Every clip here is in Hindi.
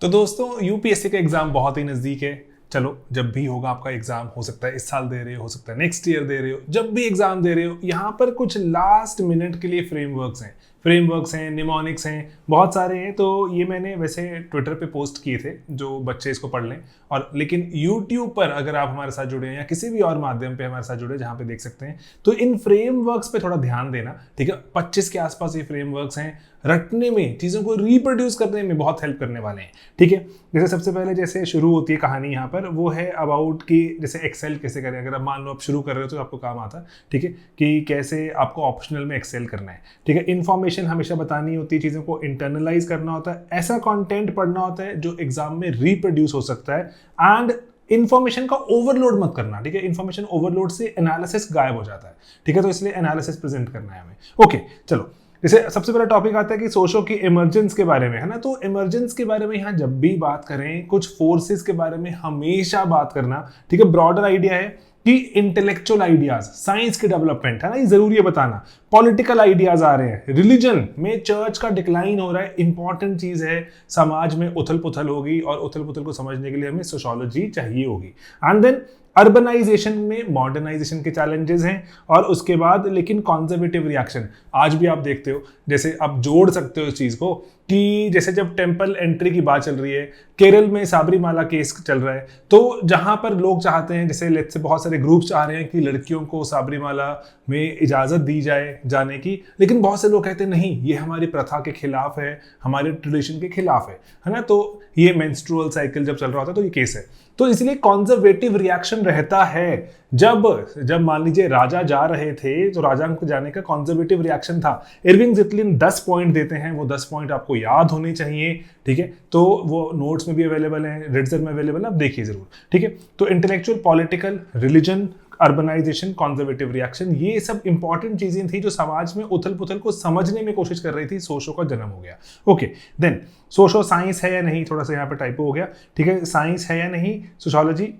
तो दोस्तों यूपीएससी का एग्जाम बहुत ही नज़दीक है। चलो, जब भी होगा आपका एग्जाम, हो सकता है इस साल दे रहे हो सकता है नेक्स्ट ईयर दे रहे हो, जब भी एग्जाम दे रहे हो, यहाँ पर कुछ लास्ट मिनट के लिए फ्रेमवर्क्स हैं, निमोनिक्स हैं, बहुत सारे हैं। तो ये मैंने वैसे ट्विटर पे पोस्ट किए थे जो बच्चे इसको पढ़ लें। और लेकिन यूट्यूब पर अगर आप हमारे साथ जुड़े हैं या किसी भी और माध्यम पे हमारे साथ जुड़े जहाँ पे देख सकते हैं, तो इन फ्रेमवर्क्स पे थोड़ा ध्यान देना, ठीक है। 25 के आसपास ये फ्रेमवर्क्स हैं, रटने में, चीज़ों को रिप्रोड्यूस करने में बहुत हेल्प करने वाले हैं, ठीक है। जैसे सबसे पहले जैसे शुरू होती है कहानी यहाँ पर, वो है अबाउट कि जैसे एक्सेल कैसे करें। अगर आप मान लो आप शुरू कर रहे हो तो आपको काम आता है, ठीक है, कि कैसे आपको ऑप्शनल में एक्सेल करना है, ठीक है। इन्फॉर्मेशन हमेशा बतानी होती है, चीज़ों को इंटरनलाइज करना होता है, ऐसा कंटेंट पढ़ना होता है जो एग्जाम में रिप्रोड्यूस हो सकता है। एंड इन्फॉर्मेशन का ओवरलोड मत करना, ठीक है। इन्फॉर्मेशन ओवरलोड से एनालिसिस गायब हो जाता है, ठीक है। तो इसलिए एनालिसिस प्रेजेंट करना है हमें। ओके, चलो, जैसे सबसे पहला टॉपिक आता है कि सोशो की इमर्जेंस के बारे में, है ना। तो इमर्जेंस के बारे में यहाँ जब भी बात करें, कुछ फोर्सेस के बारे में हमेशा बात करना, ठीक है। ब्रॉडर आइडिया है कि इंटेलेक्चुअल आइडियाज, साइंस की डेवलपमेंट, है ना, ये जरूरी है बताना। पॉलिटिकल आइडियाज आ रहे हैं, रिलीजन में चर्च का डिक्लाइन हो रहा है, इंपॉर्टेंट चीज है। समाज में उथल पुथल होगी और उथल पुथल को समझने के लिए हमें सोशियोलॉजी चाहिए होगी। एंड देन अर्बनाइजेशन में मॉडर्नाइजेशन के चैलेंजेस हैं, और उसके बाद लेकिन कॉन्जर्वेटिव रिएक्शन आज भी आप देखते हो। जैसे आप जोड़ सकते हो इस चीज को कि जैसे जब टेम्पल एंट्री की बात चल रही है, केरल में साबरीमाला केस चल रहा है, तो जहां पर लोग चाहते हैं, जैसे लेट्स से बहुत सारे ग्रुप्स चाह रहे हैं कि लड़कियों को साबरीमाला में इजाजत दी जाए जाने की, लेकिन बहुत से लोग कहते हैं नहीं, ये हमारी प्रथा के खिलाफ है, हमारे ट्रेडिशन के खिलाफ है ना। तो ये मेंस्ट्रुअल साइकिल जब चल रहा होता है तो ये केस है। तो इसलिए कॉन्जर्वेटिव रिएक्शन रहता है। जब मान लीजिए राजा जा रहे थे तो राजा को जाने का कॉन्जर्वेटिव रिएक्शन था। इरविंग जिटलिन 10 पॉइंट देते हैं, वो 10 पॉइंट आपको याद होने चाहिए, ठीक है। तो वो नोट्स में भी अवेलेबल हैं, रिड्जर में अवेलेबल है, आप देखिए जरूर, ठीक है। तो intellectual, political, religion, urbanisation, conservative reaction, ये सब इंपॉर्टेंट चीजें थी जो समाज में उथल पुथल को समझने में कोशिश कर रही थी। सोशो का जन्म हो गया। ओके, देन सोशो साइंस है या नहीं, थोड़ा सा यहाँ पे टाइपो हो गया, ठीक है। साइंस है या नहीं सोशियोलॉजी,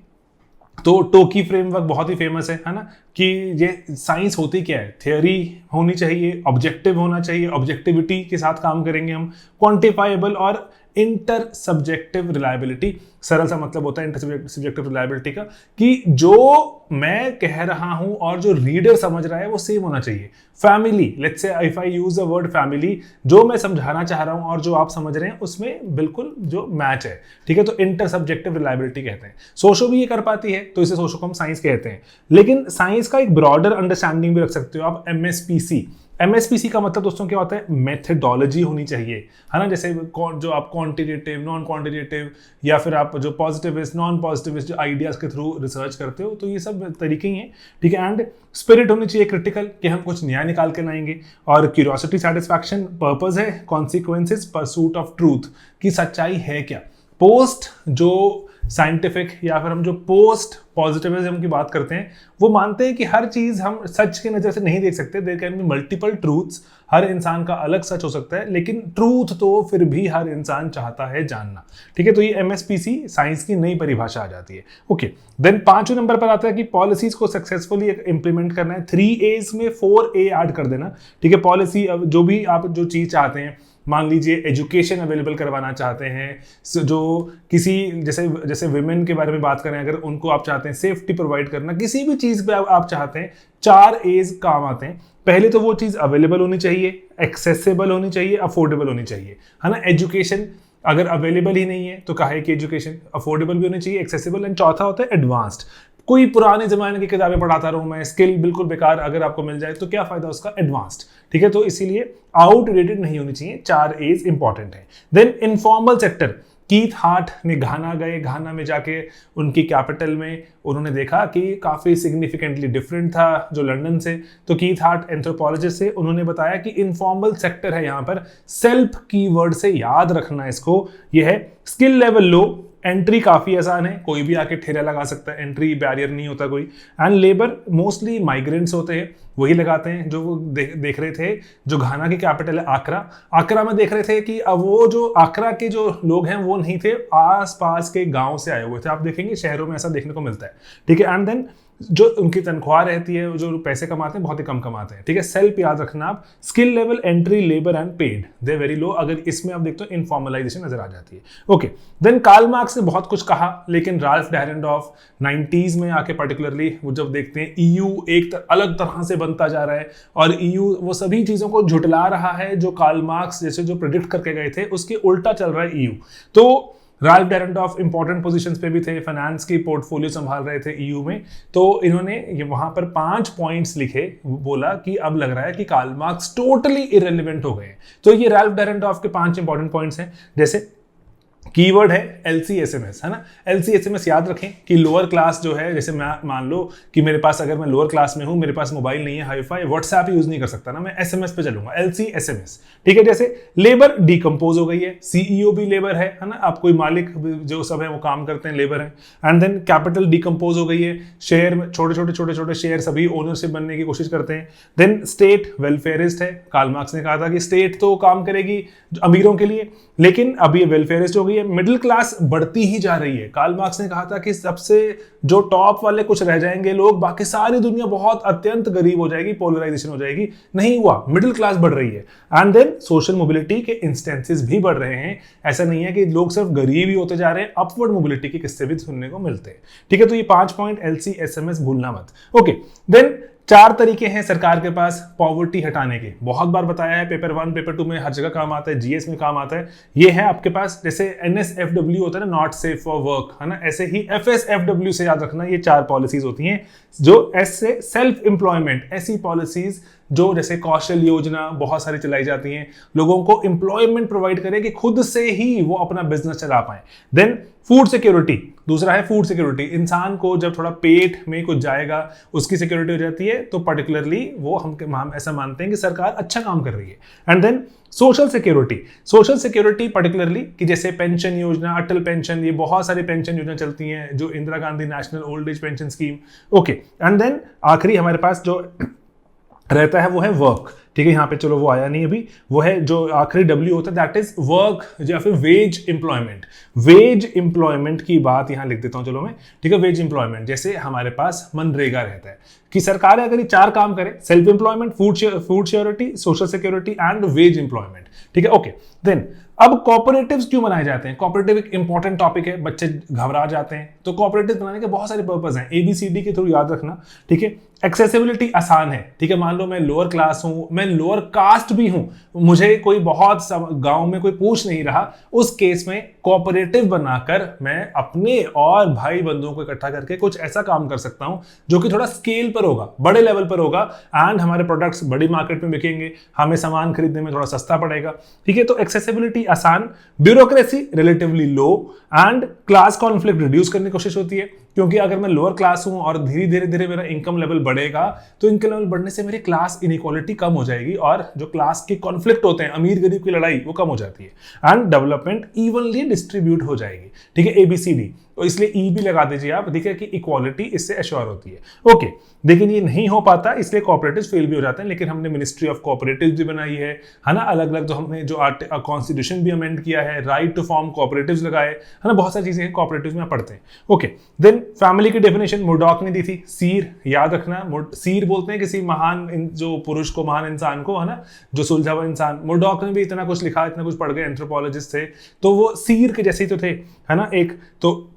तो टोकी फ्रेमवर्क बहुत ही फेमस है ना, कि ये साइंस होती क्या है। थ्योरी होनी चाहिए, ऑब्जेक्टिव होना चाहिए, ऑब्जेक्टिविटी के साथ काम करेंगे हम, क्वांटिफाइबल और इंटर सब्जेक्टिव रिलायबिलिटी। सरल सा मतलब होता है इंटर सब्जेक्टिव रिलायबिलिटी का, कि जो मैं कह रहा हूं और जो रीडर समझ रहा है वो सेम होना चाहिए। Family, let's say if I use the word family, जो मैं समझाना चाह रहा हूं और जो आप समझ रहे हैं उसमें बिल्कुल जो मैच है, ठीक है। तो इंटर सब्जेक्टिव रिलायबिलिटी कहते हैं। सोशो भी ये कर पाती है, तो इसे सोशो को हम साइंस कहते हैं। लेकिन साइंस का एक ब्रॉडर अंडरस्टैंडिंग भी रख सकते हो आप, एमएसपीसी। एमएसपीसी का मतलब दोस्तों क्या होता है, मेथडोलॉजी होनी चाहिए, है ना। जैसे जो आप क्वांटिटेटिव, नॉन क्वांटिटेटिव, या फिर आप जो पॉजिटिविस्ट, नॉन पॉजिटिविस्ट जो आइडियाज के थ्रू रिसर्च करते हो, तो ये सब तरीके ही हैं, ठीक है। एंड स्पिरिट होनी चाहिए क्रिटिकल, कि हम कुछ नया निकाल के लाएंगे। और क्यूरियोसिटी, सेटिस्फैक्शन, पर्पस है, कॉन्सिक्वेंसेस, परसूट ऑफ ट्रूथ, की सच्चाई है क्या। पोस्ट जो साइंटिफिक या फिर हम जो पोस्ट पॉजिटिविज्म की बात करते हैं, वो मानते हैं कि हर चीज हम सच की नजर से नहीं देख सकते। There can be multiple truths, हर इंसान का अलग सच हो सकता है, लेकिन ट्रूथ तो फिर भी हर इंसान चाहता है जानना, ठीक है। तो ये एमएसपीसी साइंस की नई परिभाषा आ जाती है। ओके, देन 5वें नंबर पर आता है कि पॉलिसीज को सक्सेसफुली इंप्लीमेंट करना है। 3 A's में 4A ऐड कर देना, ठीक है। पॉलिसी, जो भी आप जो चीज चाहते हैं, मान लीजिए एजुकेशन अवेलेबल करवाना चाहते हैं, जो किसी जैसे विमेन के बारे में बात करें, अगर उनको आप चाहते हैं सेफ्टी प्रोवाइड करना, किसी भी चीज पे आप चाहते हैं, 4 A's काम आते हैं। पहले तो वो चीज अवेलेबल होनी चाहिए, एक्सेसिबल होनी चाहिए, अफोर्डेबल होनी चाहिए, है ना। एजुकेशन अगर अवेलेबल ही नहीं है तो काहे की एजुकेशन, अफोर्डेबल भी होनी चाहिए, एक्सेसिबल, एंड चौथा होता है एडवांस्ड। कोई पुराने जमाने की किताबें पढ़ाता रहूं मैं, स्किल बिल्कुल बेकार अगर आपको मिल जाए तो क्या फायदा उसका, एडवांस्ड, ठीक है। तो इसीलिए आउटडेटेड नहीं होनी चाहिए, 4 A's इंपॉर्टेंट है। Then informal sector, Keith heart ने घाना गए, घाना में जाके उनकी कैपिटल में उन्होंने देखा कि काफी सिग्निफिकेंटली डिफरेंट था जो लंदन से। तो कीथ हार्ट एंथ्रोपोलॉजिस्ट से, उन्होंने बताया कि इनफॉर्मल सेक्टर है यहाँ पर, सेल्फ कीवर्ड से याद रखना इसको, यह है। स्किल लेवल लो, एंट्री काफी आसान है, कोई भी आके ठेला लगा सकता है, एंट्री बैरियर नहीं होता कोई। एंड लेबर मोस्टली माइग्रेंट्स होते हैं, वही लगाते हैं। जो वो देख रहे थे, जो घाना की कैपिटल है आकरा में देख रहे थे कि अब वो जो आकरा के जो लोग हैं वो नहीं थे, आस पास के गांव से आए हुए थे। आप देखेंगे शहरों में ऐसा देखने को मिलता है, ठीक है। एंड देन जो उनकी तनख्वाह रहती है, जो पैसे कमाते हैं बहुत ही कम कमाते हैं, ठीक है। सेल्फ याद रखना आप, skill level, entry, labour and paid, they very low. अगर इसमें आप देखते हो इनफॉर्मलाइजेशन नजर आ जाती है। ओके, देन कार्ल मार्क्स ने बहुत कुछ कहा, लेकिन राल्फ डैरेंडॉर्फ 90s में आके पर्टिकुलरली वो जब देखते हैं ईयू एक अलग तरह से बनता जा रहा है और ईयू वो सभी चीजों को झुटला रहा है जो कार्ल मार्क्स जैसे जो प्रेडिक्ट करके गए थे उसके उल्टा चल रहा है ईयू। तो राल्फ डैरेंडॉर्फ इंपॉर्टेंट पोजीशंस पे भी थे, फाइनेंस की पोर्टफोलियो संभाल रहे थे ईयू में। तो इन्होंने ये वहां पर 5 पॉइंट्स लिखे, बोला कि अब लग रहा है कि कार्ल मार्क्स टोटली इररिलेवेंट हो गए हैं। तो ये राल्फ डैरेंडॉर्फ के 5 इंपॉर्टेंट पॉइंट्स हैं। जैसे कीवर्ड है LCSMS, है ना। LCSMS याद रखें कि लोअर क्लास जो है, जैसे मैं मान लो कि मेरे पास, अगर मैं लोअर क्लास में हूं, मेरे पास मोबाइल नहीं है, हाईफाई, व्हाट्सएप यूज नहीं कर सकता ना, मैं SMS पे चलूंगा, LCSMS, ठीक है। जैसे लेबर डिकम्पोज हो गई है, CEO भी लेबर है ना, आप कोई मालिक जो सब है वो काम करते हैं, लेबर है। एंड देन कैपिटल डिकम्पोज हो गई है, शेयर में छोटे छोटे शेयर सभी ओनरशिप बनने की कोशिश करते हैं। देन स्टेट वेलफेयरिस्ट है, कार्ल मार्क्स ने कहा था कि स्टेट तो काम करेगी अमीरों के लिए, लेकिन अब ये वेलफेयरिस्ट हो गई है। मिडिल क्लास बढ़ती ही जा रही है। कार्ल मार्क्स ने कहा था कि सबसे जो टॉप वाले कुछ रह जाएंगे लोग, बाकी सारी दुनिया बहुत अत्यंत गरीब हो जाएगी, पोलराइजेशन हो जाएगी। नहीं हुआ, मिडिल क्लास बढ़ रही है। एंड देन सोशल मोबिलिटी के इंस्टेंसेस भी बढ़ रहे हैं। ऐसा नहीं है कि लोग सिर्फ गरीब ही होते जा रहे हैं, अपवर्ड मोबिलिटी के किस्से भी सुनने को मिलते हैं, ठीक है। तो ये 5 पॉइंट LCSMS भूलना मत। ओके, देन 4 तरीके हैं सरकार के पास पॉवर्टी हटाने के, बहुत बार बताया है, पेपर 1 पेपर 2 में हर जगह काम आता है, GS में काम आता है। ये है आपके पास, जैसे NSFW होता है ना, नॉट सेफ फॉर वर्क, है ना, ऐसे ही FSFW से याद रखना, ये 4 पॉलिसीज होती हैं। जो S से सेल्फ एम्प्लॉयमेंट, ऐसी पॉलिसीज जो जैसे कौशल योजना बहुत सारी चलाई जाती हैं, लोगों को एम्प्लॉयमेंट प्रोवाइड करे कि खुद से ही वो अपना बिजनेस चला पाए। देन फूड सिक्योरिटी, दूसरा है फूड सिक्योरिटी, इंसान को जब थोड़ा पेट में कुछ जाएगा उसकी सिक्योरिटी हो जाती है, तो पर्टिकुलरली वो हम ऐसा मानते हैं कि सरकार अच्छा काम कर रही है। And then social security particularly कि जैसे पेंशन योजना, अटल पेंशन, ये बहुत सारी पेंशन योजना चलती हैं, जो Indira Gandhi national old age pension scheme. Okay, and then आखिरी हमारे पास जो रहता है वो है वर्क, ठीक है। यहाँ पे चलो वो आया नहीं अभी, वो है जो आखिरी W होता है, दैट इज वर्क या फिर वेज एम्प्लॉयमेंट। वेज एम्प्लॉयमेंट की बात यहाँ लिख देता हूँ चलो मैं, ठीक है। वेज एम्प्लॉयमेंट जैसे हमारे पास मनरेगा रहता है कि सरकार अगर ये 4 काम करे, self employment, food security, social security and veg employment, ठीक है। ओके, देन अब कोऑपरेटिव्स क्यों बनाए जाते हैं? कोऑपरेटिव एक इंपॉर्टेंट टॉपिक है, बच्चे घबरा जाते हैं। तो कोऑपरेटिव बनाने के बहुत सारे पर्पस हैं, ABCD के थ्रू याद रखना, ठीक है। एक्सेसिबिलिटी आसान है, ठीक है। मान लो मैं लोअर क्लास हूं, मैं लोअर कास्ट भी हूं, मुझे कोई बहुत गांव में कोई पूछ नहीं रहा, उस केस में कोऑपरेटिव बनाकर मैं अपने और भाई बंधुओं को इकट्ठा करके कुछ ऐसा काम कर सकता हूं जो कि थोड़ा स्केल पर होगा, बड़े लेवल पर होगा, एंड हमारे प्रोडक्ट्स बड़ी मार्केट में बिकेंगे, हमें सामान खरीदने में थोड़ा सस्ता पड़ेगा, ठीक है। तो एक्सेसिबिलिटी आसान, bureaucracy relatively low, and class conflict reduce करने की कोशिश होती है, क्योंकि अगर मैं लोअर क्लास हूं और धीरे धीरे मेरा इनकम लेवल बढ़ेगा, तो इनकम लेवल बढ़ने से मेरी क्लास इनइक्वालिटी कम हो जाएगी और जो क्लास के कॉन्फ्लिक्ट होते हैं, अमीर गरीब की लड़ाई, वो कम हो जाती है। एंड डेवलपमेंट इवनली डिस्ट्रीब्यूट हो जाएगी, ठीक है। ABCD, तो इसलिए E भी लगा दीजिए आप, देखिए कि इक्वालिटी इससे एश्योर होती है। ओके, लेकिन ये नहीं हो पाता, इसलिए कोऑपरेटिव्स फेल भी हो जाते हैं। लेकिन हमने मिनिस्ट्री ऑफ कोऑपरेटिव्स भी बनाई है ना, अलग अलग जो हमने जो कॉन्स्टिट्यूशन भी अमेंड किया है, राइट टू फॉर्म कोऑपरेटिव्स लगाए, है ना, बहुत सारी चीजें कोऑपरेटिव्स में पढ़ते हैं। ओके, देन फैमिली की डेफिनेशन मुर्डॉक ने दी थी, सीर याद रखना, सीर बोलते हैं किसी महान जो पुरुष को, महान इंसान को, है ना, जो सुलझा हुआ इंसान। मुर्डॉक ने भी इतना कुछ लिखा, इतना कुछ पढ़ गए, एंथ्रोपोलॉजिस्ट थे, तो वो सीर के जैसे ही तो थे, है ना, एक तो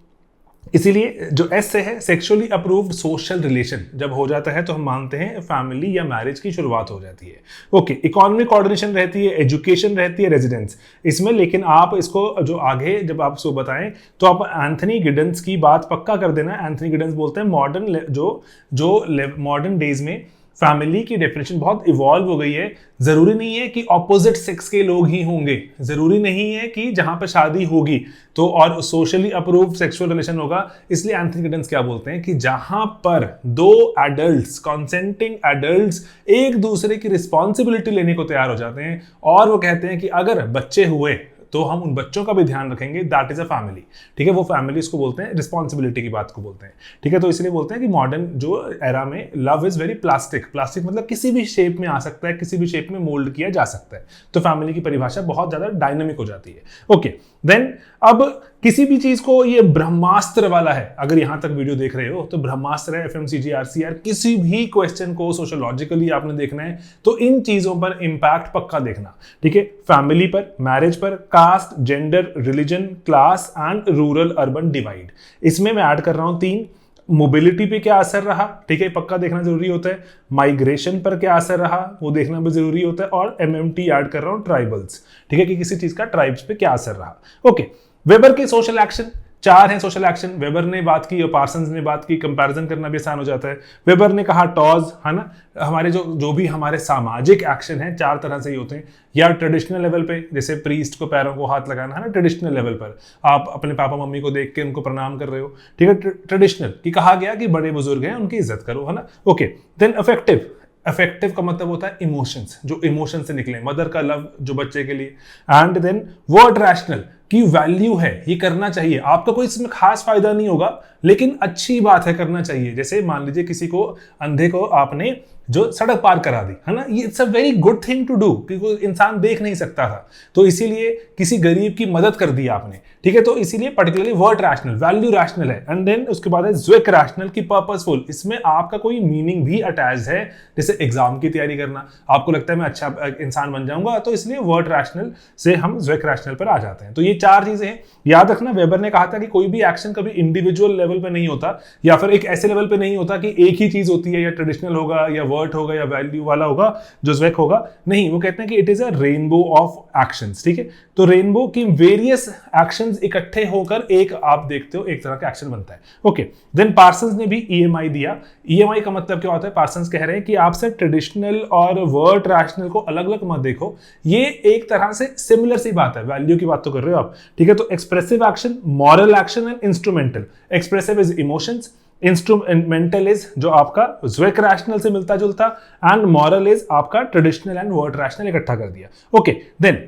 इसीलिए जो S से है सेक्सुअली अप्रूव्ड सोशल रिलेशन जब हो जाता है तो हम मानते हैं फैमिली या मैरिज की शुरुआत हो जाती है। ओके, इकोनॉमिक कोऑर्डिनेशन रहती है, एजुकेशन रहती है, रेजिडेंस इसमें। लेकिन आप इसको जो आगे जब आप इसको बताएं तो आप एंथनी गिडन्स की बात पक्का कर देना। एंथनी गिडन्स बोलते हैं मॉडर्न मॉडर्न डेज में फैमिली की डेफिनेशन बहुत इवॉल्व हो गई है। जरूरी नहीं है कि ऑपोजिट सेक्स के लोग ही होंगे, जरूरी नहीं है कि जहां पर शादी होगी तो और सोशली अप्रूव्ड सेक्सुअल रिलेशन होगा। इसलिए एंथनी गिडन्स क्या बोलते हैं कि जहां पर 2 एडल्ट्स, कॉन्सेंटिंग एडल्ट्स, एक दूसरे की रिस्पॉन्सिबिलिटी लेने को तैयार हो जाते हैं और वो कहते हैं कि अगर बच्चे हुए तो हम उन बच्चों का भी ध्यान रखेंगे, दैट इज अ फैमिली, ठीक है। वो फैमिली इसको बोलते हैं, रिस्पॉन्सिबिलिटी की बात को बोलते हैं, ठीक है। तो इसलिए बोलते हैं कि मॉडर्न जो एरा में लव इज वेरी प्लास्टिक मतलब किसी भी शेप में आ सकता है, किसी भी शेप में मोल्ड किया जा सकता है। तो फैमिली की परिभाषा बहुत ज्यादा डायनामिक हो जाती है। ओके, देन अब किसी भी चीज को ये ब्रह्मास्त्र वाला है, अगर यहां तक वीडियो देख रहे हो तो ब्रह्मास्त्र है, एफएमसीजी, आरसीआर, किसी भी क्वेश्चन को सोशियोलॉजिकली आपने देखना है तो इन चीजों पर इंपैक्ट पक्का देखना, ठीक है। फैमिली पर, मैरिज पर, caste, gender, religion, class and rural urban divide. इसमें मैं ऐड कर रहा हूं 3, मोबिलिटी पे क्या असर रहा, ठीक है, पक्का देखना जरूरी होता है। माइग्रेशन पर क्या असर रहा वो देखना भी जरूरी होता है। और एमएमटी ऐड कर रहा हूं ट्राइबल्स, ठीक है, कि किसी चीज का ट्राइब्स पे क्या असर रहा। ओके, वेबर के सोशल एक्शन 4 हैं सोशल एक्शन। वेबर ने बात की और पार्सन्स ने बात की, कंपैरिजन करना भी आसान हो जाता है। वेबर ने कहा टॉज, है ना, हमारे जो भी हमारे सामाजिक एक्शन हैं 4 तरह से ही होते हैं, या ट्रेडिशनल लेवल पे, जैसे प्रीस्ट को पैरों को हाथ लगाना, है ना, ट्रेडिशनल लेवल पर आप अपने पापा मम्मी को देख के उनको प्रणाम कर रहे हो, ठीक है, ट्रेडिशनल की कहा गया कि बड़े बुजुर्ग हैं उनकी इज्जत करो, है ना। Okay, then affective. अफेक्टिव का मतलब होता है इमोशंस, जो इमोशन से निकले, मदर का लव जो बच्चे के लिए। एंड देन वर्ड रैशनल की वैल्यू है, ये करना चाहिए, आपका कोई इसमें खास फायदा नहीं होगा लेकिन अच्छी बात है, करना चाहिए। जैसे मान लीजिए किसी को, अंधे को आपने जो सड़क पार करा दी, है ना, ये it's a very good thing to do, क्योंकि इंसान देख नहीं सकता था तो इसीलिए किसी गरीब की मदद कर दी आपने, ठीक है। तो इसीलिए particularly word rational, value rational है। एंड देन उसके बाद है ज़्विक रैशनल की पर्पसफुल, इसमें आपका कोई मीनिंग भी अटैच है, जैसे एग्जाम की तैयारी करना, आपको लगता है मैं अच्छा इंसान बन जाऊंगा, तो इसलिए वर्ड रैशनल से हम ज़्विक रैशनल पर आ जाते हैं। तो ये 4 चीजें हैं, याद रखना। वेबर ने कहा था कि कोई भी एक्शन कभी इंडिविजुअल लेवल पे नहीं होता, या फिर एक ऐसे लेवल पे नहीं होता कि एक ही चीज होती है, या ट्रेडिशनल होगा या वर्ड होगा या वैल्यू वाला होगा जो ज़्विक होगा, नहीं, वो कहते हैं कि it is a rainbow of actions, ठीक है। तो रेनबो की वेरियस एक्शंस इकट्ठे होकर एक आप देखते हो एक तरह का एक्शन बनता है। ओके, देन पार्सन्स ने भी ईएमआई दिया। ईएमआई का मतलब क्या होता है, पार्सन्स कह रहे हैं कि आपसे ट्रेडिशनल और वर्ड रैशनल को अलग अलग मत देखो, ये एक तरह से सिमिलर सी बात है, वैल्यू की बात तो कर रहे हो आप, ठीक है। तो expressive action, moral action and instrumental. Expressive is emotions, instrumental is जो आपका ज़्विक रैशनल से मिलता जुलता, एंड मॉरल इज आपका ट्रेडिशनल एंड वर्ड रैशनल इकट्ठा कर दिया। ओके, देन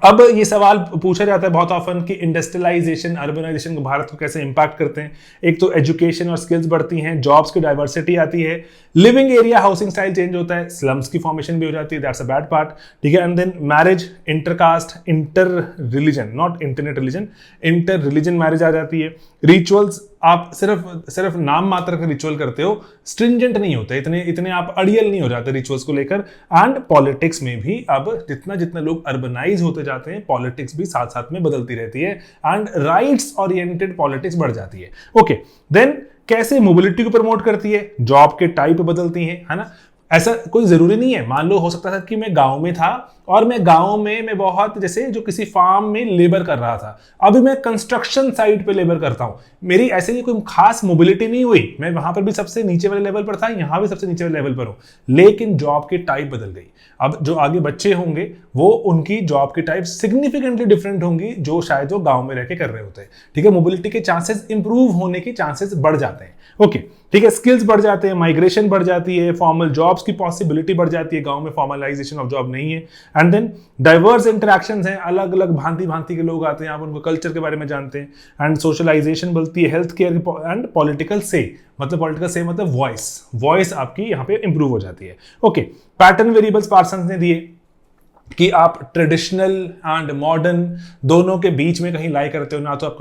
अब ये सवाल पूछा जाता है बहुत ऑफन कि इंडस्ट्रियलाइजेशन, अर्बनाइजेशन भारत को कैसे इंपैक्ट करते हैं। एक तो एजुकेशन और स्किल्स बढ़ती हैं, जॉब्स की डाइवर्सिटी आती है, living area housing style change होता है, स्लम्स की फॉर्मेशन भी हो जाती है, दैट्स अ बैड पार्ट, ठीक है। And then marriage, intercaste, inter religion, not internet religion, inter religion marriage आ जाती है। रिचुअल्स, आप सिर्फ नाम मात्र का रिचुअल करते हो, स्ट्रिंजेंट नहीं होते, इतने आप अड़ियल नहीं हो जाते रिचुअल्स को लेकर। एंड पॉलिटिक्स में भी अब जितना लोग अर्बनाइज होते जाते हैं, पॉलिटिक्स भी साथ साथ में बदलती रहती है, एंड राइट्स ओरिएंटेड पॉलिटिक्स बढ़ जाती है। ओके, देन कैसे मोबिलिटी को प्रमोट करती है, जॉब के टाइप बदलती हैं, है ना। ऐसा कोई जरूरी नहीं है, मान लो हो सकता था कि मैं गांव में था और मैं गांव में मैं बहुत, जैसे जो किसी फार्म में लेबर कर रहा था, अभी मैं कंस्ट्रक्शन साइट पे लेबर करता हूं, मेरी ऐसे ही कोई खास मोबिलिटी नहीं हुई, मैं वहां पर भी सबसे नीचे वाले लेवल पर था, यहां भी सबसे नीचे वाले लेवल पर हूं, लेकिन जॉब की टाइप बदल गई। अब जो आगे बच्चे होंगे वो उनकी जॉब की टाइप सिग्निफिकेंटली डिफरेंट होंगी जो शायद वो गांव में रह के कर रहे होते हैं, ठीक है। मोबिलिटी के चांसेस इंप्रूव होने के चांसेस बढ़ जाते हैं। ओके, ठीक है, स्किल्स बढ़ जाते हैं, माइग्रेशन बढ़ जाती है, फॉर्मल जॉब्स की पॉसिबिलिटी बढ़ जाती है, गांव में फॉर्मलाइजेशन ऑफ जॉब नहीं है। एंड देन डाइवर्स इंटरेक्शंस हैं, अलग अलग भांति भांति के लोग आते हैं, आप उनको कल्चर के बारे में जानते हैं। एंड सोशलाइजेशन बढ़ती है, हेल्थ केयर एंड पॉलिटिकल से मतलब वॉइस आपकी यहाँ पे इंप्रूव हो जाती है। ओके, पैटर्न वेरिएबल्स पार्सन्स ने दिए कि आप ट्रेडिशनल एंड मॉडर्न दोनों के बीच में कहीं लाई करते हो, ना तो आप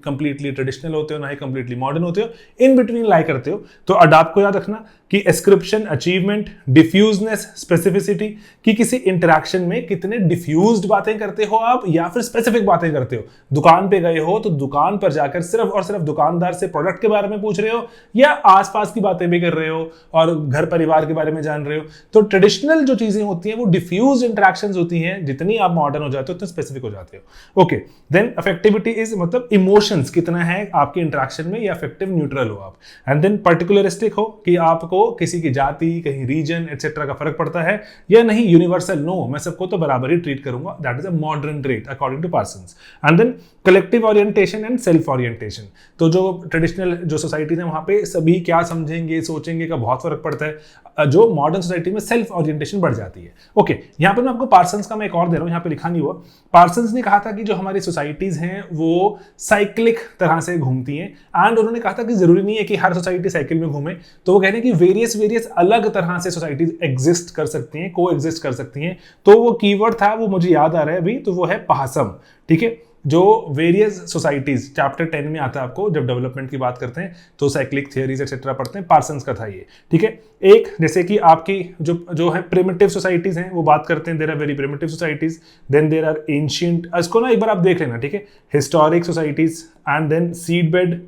कंप्लीटली ट्रेडिशनल होते हो ना ही कंप्लीटली मॉडर्न होते हो, इन बिटवीन लाई करते हो। तो अडाप्ट को याद रखना कि एस्क्रिप्शन, अचीवमेंट, डिफ्यूजनेस, स्पेसिफिसिटी, कि किसी इंटरेक्शन में कितने डिफ्यूज्ड बातें करते हो आप या फिर स्पेसिफिक बातें करते हो। दुकान पे गए हो तो दुकान पर जाकर सिर्फ और सिर्फ दुकानदार से प्रोडक्ट के बारे में पूछ रहे हो या आसपास की बातें भी कर रहे हो और घर परिवार के बारे में जान रहे हो। तो ट्रेडिशनल जो चीजें होती हैं वो डिफ्यूज इंटरेक्शन होती हैं, जितनी आप मॉडर्न हो जाते हो उतने स्पेसिफिक हो जाते हो। ओके, देन अफेक्टिविटी इज मतलब इमोशंस कितना है आपके इंटरेक्शन में, या अफेक्टिव न्यूट्रल हो आप। एंड देन पर्टिकुलरिस्टिक हो कि आपको किसी की जाति, कहीं रीजन एटसेट्रा का फर्क पड़ता है या नहीं, यूनिवर्सल, नो मैं सबको तो बराबर ही ट्रीट करूंगा, that is a modern trait according to Parsons. And then collective orientation and self orientation, तो जो ट्रेडिशनल जो सोसाइटीज है वहां पे सभी क्या समझेंगे सोचेंगे का बहुत फर्क पड़ता है, जो मॉडर्न सोसाइटी में सेल्फ ओरिएंटेशन बढ़ जाती है। ओके, यहाँ पे मैं आपको पार्सन्स का मैं एक और दे रहा हूं, यहाँ पे लिखा नहीं हुआ। पार्सन्स ने कहा था कि जो हमारी सोसाइटीज हैं वो साइक्लिक तरह से घूमती हैं, एंड उन्होंने कहा था कि जरूरी नहीं है कि हर सोसाइटी साइकिल में घूमे, तो वो कहते हैं कि वेरियस अलग तरह से सोसाइटीज एग्जिस्ट कर सकती हैं, को एग्जिस्ट कर सकती हैं। तो वो कीवर्ड था, वो मुझे याद आ रहा है अभी, तो वो है पहासम, ठीक है। जो वेरियस सोसाइटीज, चैप्टर 10 में आता है आपको, जब डेवलपमेंट की बात करते हैं तो साइक्लिक थियरीज एक्सेट्रा पढ़ते हैं, पार्सन्स का था ये, ठीक है। एक जैसे कि आपकी जो है प्रिमिटिव सोसाइटीज हैं, वो बात करते हैं, there are very primitive societies, then there are ancient, इसको ना एक बार आप देख लेना, ठीक है, historic societies and then seed bed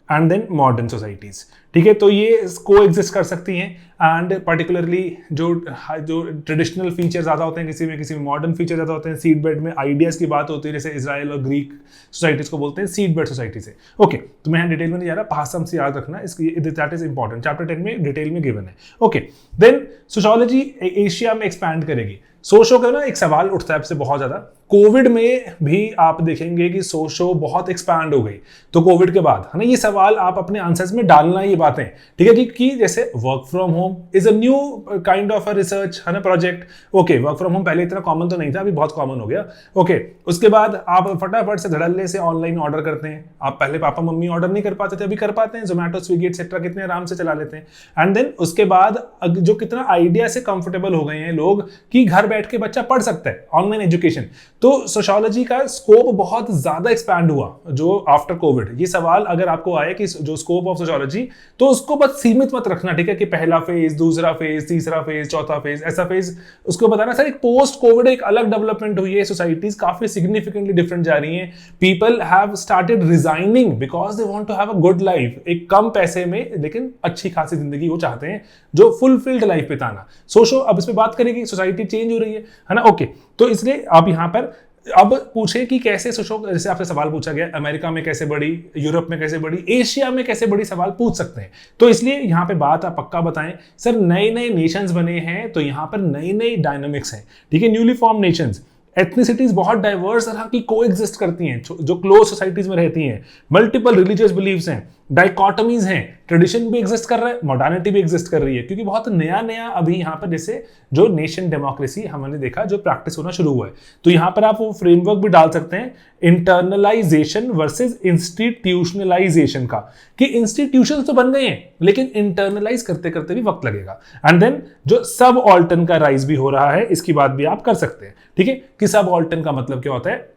and then modern societies, ठीक है। तो ये को एग्जिस्ट कर सकती हैं एंड पर्टिकुलरली जो ट्रेडिशनल फीचर ज़्यादा होते हैं किसी में मॉडर्न फीचर ज़्यादा होते हैं। सीड बेड में आइडियाज़ की बात होती है, जैसे इजराइल और ग्रीक सोसाइटीज़ को बोलते हैं सीड बेड सोसाइटी से। ओके, तो मैं डिटेल में नहीं जा रहा, भाषा से याद रखना, इसकी दैट इज इंपॉर्टेंट, चैप्टर 10 में डिटेल में गिवन है। ओके, देन सोशियोलॉजी एशिया में एक्सपैंड करेगी। सोशो का ना एक सवाल उठता है आपसे बहुत ज़्यादा, कोविड में भी आप देखेंगे कि सोशो बहुत एक्सपैंड हो गई, तो कोविड के बाद है ना, ये सवाल आप अपने आंसर्स में डालना, ये बातें, ठीक है, कि जैसे work from home is a new kind of a research, है ना, project. Okay, work from home पहले इतना कॉमन तो नहीं था, अभी बहुत कॉमन हो गया। ओके, उसके बाद आप फटाफट से धड़ल्ले से ऑनलाइन ऑर्डर करते हैं। आप पहले पापा मम्मी ऑर्डर नहीं कर पाते थे, अभी कर पाते हैं, जोमेटो स्विगी एटसेट्रा कितने आराम से चला लेते हैं। एंड देन उसके बाद जो कितना आइडिया से कंफर्टेबल हो गए हैं लोग कि घर बैठ के बच्चा पढ़ सकता है, ऑनलाइन एजुकेशन। तो सोशियोलॉजी का स्कोप बहुत ज्यादा एक्सपैंड हुआ जो आफ्टर कोविड। ये सवाल अगर आपको आए कि जो स्कोप ऑफ सोशियोलॉजी, तो उसको बस सीमित मत रखना, ठीक है, कि पहला फेज, दूसरा फेज, तीसरा फेज, चौथा फेज, ऐसा फेज। उसको बताना सर एक पोस्ट कोविड एक अलग डेवलपमेंट हुई है, सोसाइटीज काफी सिग्निफिकेंटली डिफरेंट जा रही हैं, people have started resigning because they want to have a good life, एक कम पैसे में लेकिन अच्छी खासी जिंदगी वो चाहते हैं, जो फुलफिल्ड लाइफ बिताना। सोशो अब इस पे बात करेगी, सोसाइटी चेंज हो रही है ना। ओके, तो इसलिए आप यहां पर अब पूछे कि कैसे सोशो, जैसे आपसे सवाल पूछा गया अमेरिका में कैसे बढ़ी, यूरोप में कैसे बढ़ी, एशिया में कैसे बढ़ी, सवाल पूछ सकते हैं। तो इसलिए यहां पे बात आप पक्का बताएं, सर नए नए नेशंस बने हैं तो यहां पर नई नई डायनामिक्स हैं, ठीक है, न्यूली फॉर्म नेशंस, एथनिसिटीज बहुत डाइवर्स तरह की को एग्जिस्ट करती हैं, जो क्लोज सोसाइटीज में रहती हैं, मल्टीपल रिलीजियस बिलीव्स हैं, डाइकोटमीज हैं, ट्रेडिशन भी एग्जिस्ट कर रहा है, मॉडर्निटी भी एग्जिस्ट कर रही है, क्योंकि बहुत नया नया अभी यहाँ पर जैसे जो नेशन डेमोक्रेसी हमने देखा जो प्रैक्टिस होना शुरू हुआ है। तो यहाँ पर आप वो फ्रेमवर्क भी डाल सकते हैं, इंटरनलाइजेशन वर्सेस इंस्टीट्यूशनलाइजेशन का, कि इंस्टीट्यूशन तो बन गए हैं लेकिन इंटरनलाइज करते करते भी वक्त लगेगा। एंड देन जो सब ऑल्टन का राइज भी हो रहा है, इसकी बात भी आप कर सकते हैं, ठीक है, कि सब ऑल्टन का मतलब क्या होता है,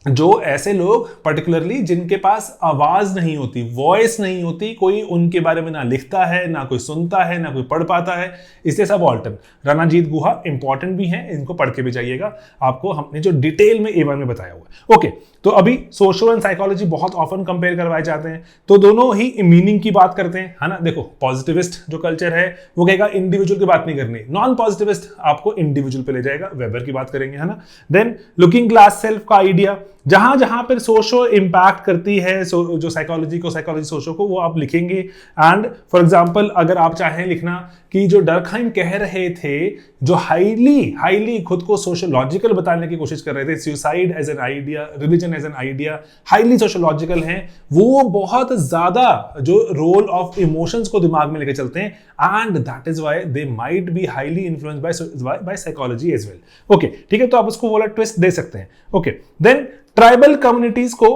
जो ऐसे लोग पर्टिकुलरली जिनके पास आवाज नहीं होती, वॉइस नहीं होती, कोई उनके बारे में ना लिखता है, ना कोई सुनता है, ना कोई पढ़ पाता है, इसलिए सब ऑल्टन। रणजीत गुहा इंपॉर्टेंट भी है, इनको पढ़ के भी जाइएगा, आपको हमने जो डिटेल में A1 में बताया हुआ है। ओके, तो अभी सोशल एंड साइकोलॉजी बहुत ऑफन कंपेयर करवाए जाते हैं, तो दोनों ही मीनिंग की बात करते हैं, है ना। देखो पॉजिटिविस्ट जो कल्चर है वो कहेगा इंडिविजुअल की बात नहीं करनी, नॉन पॉजिटिविस्ट आपको इंडिविजुअल पे ले जाएगा, वेबर की बात करेंगे, है ना। देन लुकिंग ग्लास सेल्फ का आइडिया, जहां जहां पर सोशो इंपैक्ट करती है जो साइकोलॉजी को, साइकोलॉजी सोशो को, वो आप लिखेंगे। एंड फॉर एग्जांपल अगर आप चाहें लिखना कि जो डर्कहाइम कह रहे थे, जो हाईली खुद को सोशोलॉजिकल बताने की कोशिश कर रहे थे, suicide as an idea, religion as an idea, highly sociological हैं, वो बहुत ज्यादा जो रोल ऑफ इमोशंस को दिमाग में लेके चलते हैं, and that is why they might be highly influenced by psychology as well. Okay, ठीक है, तो आप उसको वाला ट्विस्ट दे सकते हैं। ओके, देन ट्राइबल कम्युनिटीज को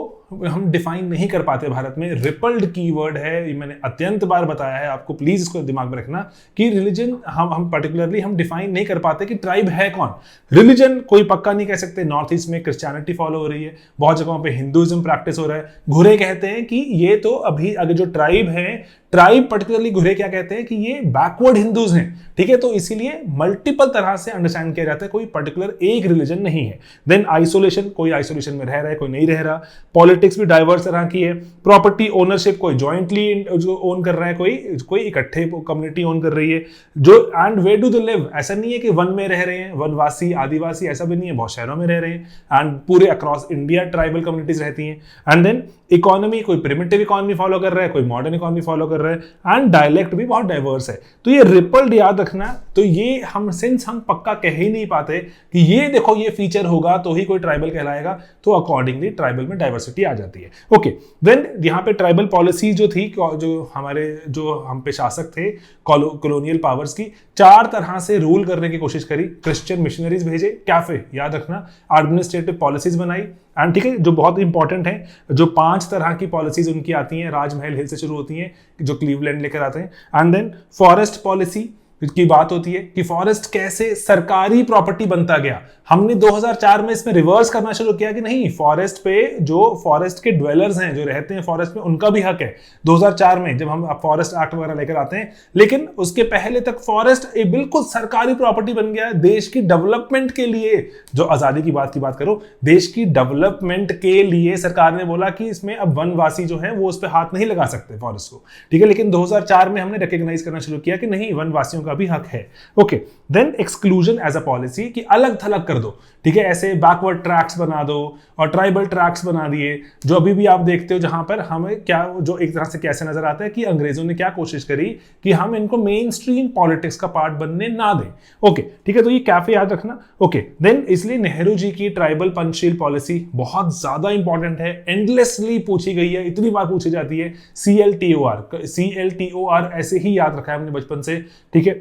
हम डिफाइन नहीं कर पाते भारत में, रिपल्ड कीवर्ड है, ये मैंने अत्यंत बार बताया है आपको, प्लीज इसको दिमाग में रखना कि रिलीजन हम पर्टिकुलरली हम डिफाइन नहीं कर पाते कि ट्राइब है कौन। रिलीजन कोई पक्का नहीं कह सकते, नॉर्थ ईस्ट में क्रिश्चियनिटी फॉलो हो रही है, बहुत जगहों पे हिंदुइज्म प्रैक्टिस हो रहा है। घुरे कहते हैं कि ये तो अभी अगर जो ट्राइब है, ट्राइब पर्टिकुलरली घुरे क्या कहते हैं कि ये बैकवर्ड हिंदूज हैं, ठीक है, तो इसीलिए मल्टीपल तरह से अंडरस्टैंड किया जाता है, कोई पर्टिकुलर एक रिलीजन नहीं है। देन आइसोलेशन, कोई आइसोलेशन में रह रहा है, कोई नहीं रह रहा। पॉलिटिक्स भी डाइवर्स तरह की है। प्रॉपर्टी ओनरशिप, कोई जॉइंटली जो ओन कर रहा है, कोई इकट्ठे कम्युनिटी ओन कर रही है। जो and where do they live, ऐसा नहीं है कि वन में रह रहे हैं, वनवासी आदिवासी, ऐसा भी नहीं है, बहुत शहरों में रह रहे हैं। एंड पूरे अक्रॉस इंडिया ट्राइबल कम्युनिटीज रहती हैं। एंड देन इकोनॉमी, कोई प्रिमिटिव इकोनॉमी फॉलो कर रहा है, कोई मॉडर्न इकोनॉमी फॉलो कर रहा है। एंड डायलेक्ट भी बहुत डाइवर्स है। तो ये रिपल्ड याद रखना। तो ये हम पक्का कह ही नहीं पाते कि ये देखो ये फीचर होगा तो ही कोई ट्राइबल कहलाएगा, तो अकॉर्डिंगली ट्राइबल में डाइवर्सिटी आ जाती है। ओके, देन यहाँ पे ट्राइबल पॉलिसी जो थी, जो हम पे शासक थे कॉलोनियल पावर्स की, 4 तरह से रूल करने की कोशिश करी। क्रिश्चियन मिशनरीज भेजे, कैफे याद रखना, एडमिनिस्ट्रेटिव पॉलिसीज बनाई, एंड ठीक है, जो बहुत इंपॉर्टेंट है, जो 5 तरह की पॉलिसीज उनकी आती हैं, राजमहल हिल से शुरू होती हैं, जो क्लीवलैंड लेकर आते हैं। एंड देन फॉरेस्ट पॉलिसी, की बात होती है कि फॉरेस्ट कैसे सरकारी प्रॉपर्टी बनता गया। हमने 2004 में इसमें रिवर्स करना शुरू किया कि नहीं, फॉरेस्ट पे जो फॉरेस्ट के ड्वेलर्स हैं, जो रहते हैं फॉरेस्ट में, उनका भी हक है। 2004 में जब हम फॉरेस्ट एक्ट वगैरह लेकर आते हैं, लेकिन उसके पहले तक फॉरेस्ट एक बिल्कुल सरकारी प्रॉपर्टी बन गया है देश की डेवलपमेंट के लिए। जो आजादी की बात करो, देश की डेवलपमेंट के लिए सरकार ने बोला कि इसमें अब वनवासी जो है वो उस पर हाथ नहीं लगा सकते फॉरेस्ट को, ठीक है। लेकिन 2004 में हमने रिकॉग्नाइज करना शुरू किया कि नहीं, वनवासियों का भी हक है। Okay, then exclusion as a policy, कि अलग थलग कर दो, ठीक है। ऐसे बैकवर्ड ट्रैक्स बना दो और ट्राइबल ट्रैक्स बना दिए, जो अभी भी आप देखते हो, जहां पर हमें क्या, जो एक तरह से कैसे नजर आता है कि अंग्रेजों ने क्या कोशिश करी कि हम इनको मेन स्ट्रीम पॉलिटिक्स का पार्ट बनने ना दें। ओके, ठीक है, तो ये कैफे याद रखना। ओके, देन इसलिए नेहरू जी की ट्राइबल पंचशील पॉलिसी बहुत ज्यादा इंपॉर्टेंट है, एंडलेसली पूछी गई है, इतनी बार पूछी जाती है। CLTOR ऐसे ही याद रखा है हमने बचपन से, ठीक है,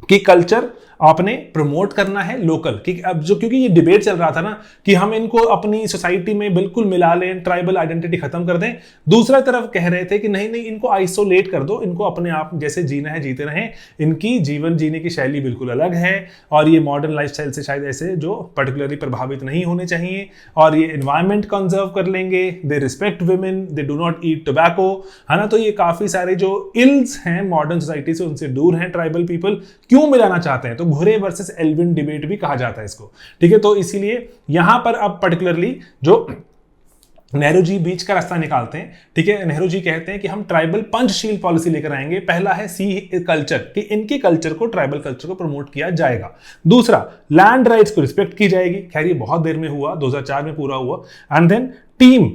कि कल्चर आपने प्रमोट करना है लोकल। कि अब जो, क्योंकि ये डिबेट चल रहा था ना कि हम इनको अपनी सोसाइटी में बिल्कुल मिला लें, ट्राइबल आइडेंटिटी खत्म कर दें। दूसरा तरफ कह रहे थे कि नहीं नहीं, इनको आइसोलेट कर दो, इनको अपने आप जैसे जीना है जीते रहें, इनकी जीवन जीने की शैली बिल्कुल अलग है और ये मॉडर्न लाइफस्टाइल से शायद ऐसे जो पर्टिकुलरली प्रभावित नहीं होने चाहिए, और ये एनवायरमेंट कंजर्व कर लेंगे, they respect women, they do not eat tobacco, है ना। तो ये काफी सारे जो इल्स हैं मॉडर्न सोसाइटी से, उनसे दूर हैं ट्राइबल पीपल। क्यों मिलाना चाहते हैं? तो घुरे वर्सेस एल्विन डिबेट भी कहा जाता है इसको, ठीक है। तो इसीलिए यहां पर अब पर्टिकुलरली जो नेहरू जी बीच का रास्ता निकालते हैं, ठीक है। नेहरू जी कहते हैं कि हम ट्राइबल पंचशील पॉलिसी लेकर आएंगे। पहला है सी कल्चर, कि इनके कल्चर को, ट्राइबल कल्चर को प्रमोट किया जाएगा। दूसरा, लैंड राइट्स को रिस्पेक्ट की जाएगी। खैर ये बहुत देर में हुआ, 2004 में पूरा हुआ। एंड देन टीम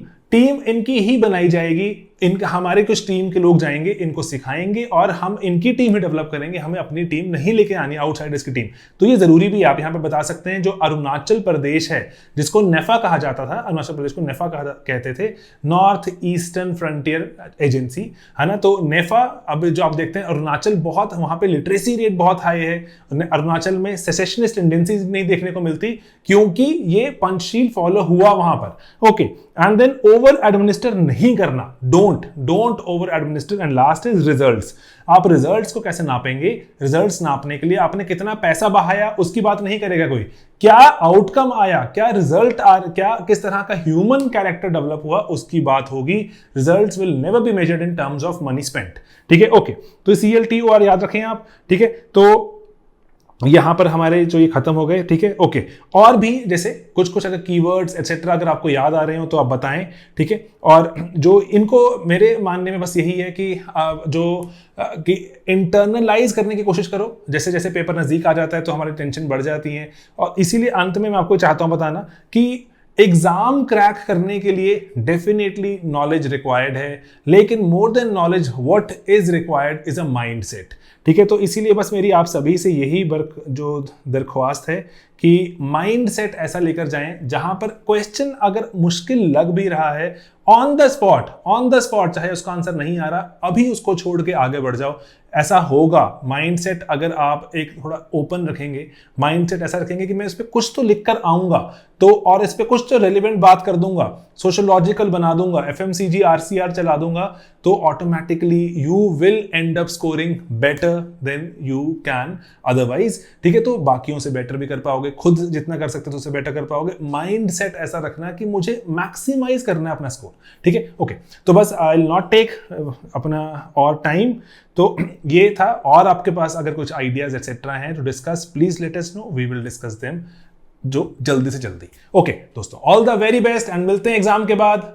इनकी ही बनाई जाएगी, इनका, हमारे कुछ टीम के लोग जाएंगे, इनको सिखाएंगे और हम इनकी टीम ही डेवलप करेंगे, हमें अपनी टीम नहीं लेके आनी, आउटसाइडर्स की टीम। तो ये जरूरी भी आप यहां पे बता सकते हैं। जो अरुणाचल प्रदेश है, जिसको नेफा कहा जाता था, अरुणाचल प्रदेश को नेफा कहते थे, नॉर्थ ईस्टर्न फ्रंटियर एजेंसी, है ना। तो नेफा, अब जो आप देखते हैं अरुणाचल, बहुत वहां पे लिटरेसी रेट बहुत हाई है। अरुणाचल में सेसेशनिस्ट टेंडेंसीज नहीं देखने को मिलती, क्योंकि ये पंचशील फॉलो हुआ वहां पर। Okay, and then over administer नहीं करना, don't over administer. And last is results. आप रिजल्ट्स को कैसे नापेंगे? रिजल्ट्स नापने के लिए आपने कितना पैसा बहाया उसकी बात नहीं करेगा कोई, क्या आउटकम आया, क्या रिजल्ट क्या किस तरह का ह्यूमन कैरेक्टर डेवलप हुआ, उसकी बात होगी। Results will never be measured in terms of money spent, ठीक है। ओके, तो CLTOR याद रखें आप, ठीक है। तो यहां पर हमारे जो ये खत्म हो गए, ठीक है। ओके, और भी जैसे कुछ अगर कीवर्ड्स एटसेट्रा अगर आपको याद आ रहे हो तो आप बताएं, ठीक है। और जो इनको, मेरे मानने में बस यही है कि कि इंटरनलाइज करने की कोशिश करो। जैसे जैसे पेपर नजदीक आ जाता है तो हमारी टेंशन बढ़ जाती है, और इसीलिए अंत में मैं आपको चाहता हूं बताना कि एग्जाम क्रैक करने के लिए डेफिनेटली नॉलेज रिक्वायर्ड है, लेकिन more than knowledge what is required is a mindset, ठीक है। तो इसीलिए बस मेरी आप सभी से यही जो दरख्वास्त है कि माइंडसेट ऐसा लेकर जाएं जहां पर क्वेश्चन अगर मुश्किल लग भी रहा है, ऑन द स्पॉट चाहे उसका आंसर नहीं आ रहा, अभी उसको छोड़ के आगे बढ़ जाओ। ऐसा होगा माइंडसेट, अगर आप एक थोड़ा ओपन रखेंगे, माइंडसेट ऐसा रखेंगे कि मैं इस पे कुछ तो लिख कर आऊंगा, तो और इस पे कुछ तो रेलिवेंट बात कर दूंगा, सोशोलॉजिकल बना दूंगा, FMCG RCR चला दूंगा, तो automatically you will and up scoring better than you can otherwise, ठीक है। तो बाकियों से बेटर भी कर पाओगे, खुद जितना कर सकते हो उससे बेटर कर पाओगे। माइंडसेट ऐसा रखना कि मुझे मैक्सिमाइज करना है अपना स्कोर, ठीक है। ओके, तो बस आई विल नॉट टेक अपना और टाइम। तो ये था, और आपके पास अगर कुछ आइडियाज एटसेट्रा हैं to discuss, please let us know, we will discuss them जो जल्दी से जल्दी। ओके दोस्तों, ऑल द वेरी बेस्ट एंड मिलते हैं एग्जाम के बाद।